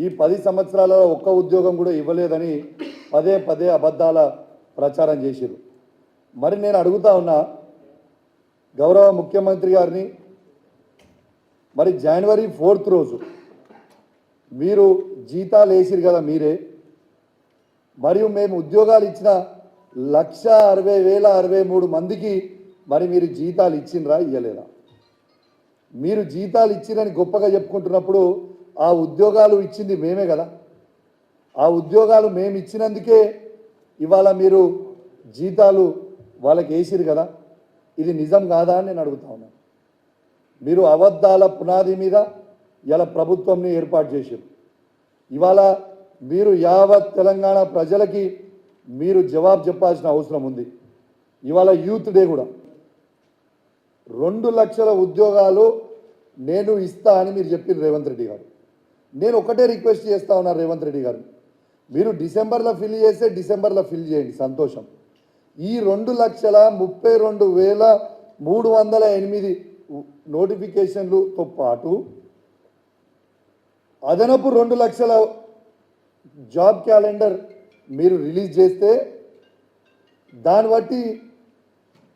ఈ 10 సంవత్సరాలలో ఒక్క ఉద్యోగం కూడా ఇవ్వలేదని పదే పదే అబద్ధాల ప్రచారం చేశారు. మరి నేను అడుగుతా ఉన్నా గౌరవ ముఖ్యమంత్రి గారిని, మరి జనవరి 4th రోజు మీరు జీతాలు వేసిరు కదా మీరే, మరియు మేము ఉద్యోగాలు ఇచ్చిన 1,60,063 మందికి మరి మీరు జీతాలు ఇచ్చిండ్రా ఇయ్యలేదా? మీరు జీతాలు ఇచ్చిరని గొప్పగా చెప్పుకుంటున్నప్పుడు ఆ ఉద్యోగాలు ఇచ్చింది మేమే కదా. ఆ ఉద్యోగాలు మేము ఇచ్చినందుకే ఇవాళ మీరు జీతాలు వాళ్ళకి వేసిరు కదా. ఇది నిజం కాదా అని నేను అడుగుతా ఉన్నాను. మీరు అబద్ధాల పునాది మీద ఇలా ప్రభుత్వంని ఏర్పాటు చేశారు. ఇవాళ మీరు యావత్ తెలంగాణ ప్రజలకి మీరు జవాబు చెప్పాల్సిన అవసరం ఉంది. ఇవాళ యూత్ డే కూడా 2 లక్షల ఉద్యోగాలు నేను ఇస్తా అని మీరు చెప్పారు రేవంత్ రెడ్డి గారు. నేను ఒకటే రిక్వెస్ట్ చేస్తా ఉన్నా రేవంత్ రెడ్డి గారు, మీరు డిసెంబర్లో ఫిల్ చేస్తే డిసెంబర్లో ఫిల్ చేయండి, సంతోషం. ఈ 2,32,308 నోటిఫికేషన్లతో పాటు అదనపు 2 లక్షల జాబ్ క్యాలెండర్ మీరు రిలీజ్ చేస్తే దాన్ని బట్టి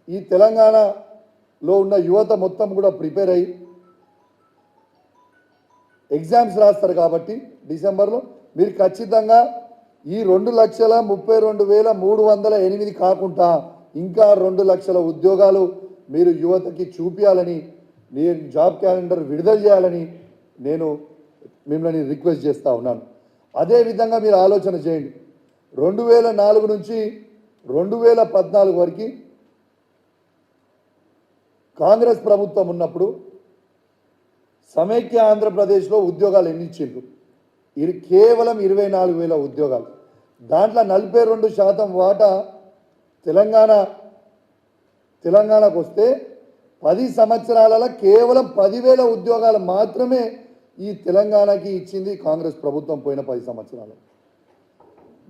ఈ తెలంగాణలో ఉన్న యువత మొత్తం కూడా ప్రిపేర్ అయ్యి ఎగ్జామ్స్ రాస్తారు. కాబట్టి డిసెంబర్లో మీరు ఖచ్చితంగా ఈ 2,32,308 కాకుండా ఇంకా 2 లక్షల ఉద్యోగాలు మీరు యువతకి చూపించాలని, నేను జాబ్ క్యాలెండర్ విడుదల చేయాలని నేను మిమ్మల్ని రిక్వెస్ట్ చేస్తూ ఉన్నాను. అదేవిధంగా మీరు ఆలోచన చేయండి. 2004 నుంచి 2014 వరకు కాంగ్రెస్ ప్రభుత్వం ఉన్నప్పుడు సమైక్య ఆంధ్రప్రదేశ్లో ఉద్యోగాలు ఎన్ని ఇచ్చిండ్రు? ఇది కేవలం 24,000 ఉద్యోగాలు. దాంట్లో 42% వాటా తెలంగాణకు వస్తే 10 సంవత్సరాలలో కేవలం 10,000 ఉద్యోగాలు మాత్రమే ఈ తెలంగాణకి ఇచ్చింది కాంగ్రెస్ ప్రభుత్వం పోయిన 10 సంవత్సరాలు.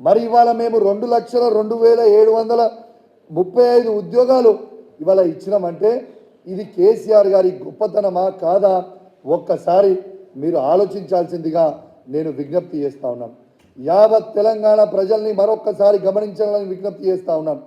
మరి ఇవాళ మేము 2,02,735 ఉద్యోగాలు ఇవాళ ఇచ్చినామంటే ఇది కేసీఆర్ గారి గొప్పతనమా కాదా ఒక్కసారి మీరు ఆలోచించాల్సిందిగా నేను విజ్ఞప్తి చేస్తూ ఉన్నాను. యావత్ తెలంగాణ ప్రజల్ని మరొక్కసారి గమనించాలని విజ్ఞప్తి చేస్తూ ఉన్నాను.